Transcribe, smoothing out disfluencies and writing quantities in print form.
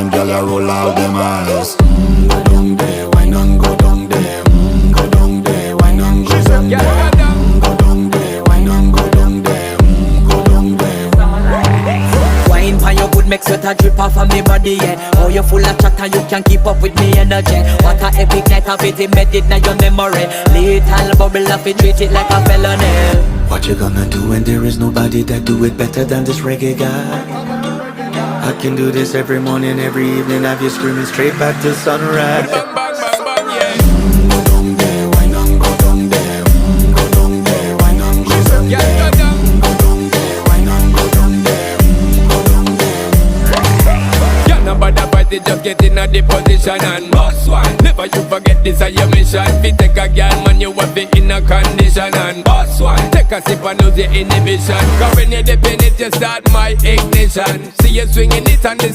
Them gyal a roll out them eyes. Go down there, wine and go down there. Go down there, wine and go down there. Go down there, wine and go down there. Go down there. Wine pan your good make sweat a drip off of me body, yeah. Oh, you full of chatter, you can keep up with me energy. What a epic night of it, embedded in your memory. Little bubble of it, treat it like a felony. What you gonna do when there is nobody that do it better than this reggae guy? I can do this every morning, every evening, have you screaming straight back to sunrise. Go down there, wine and go down there. Go down there, wine and go down there. Go down there, wine and go down there. Go down there. Can't nobody fight it, just get in a the position and boss one. Never you forget this is your mission. Fi take a girl, man, you have it in a condition and boss one. Take a sip and lose your inhibition. Cause when you dip in it, you start my ignition. See you swinging it and the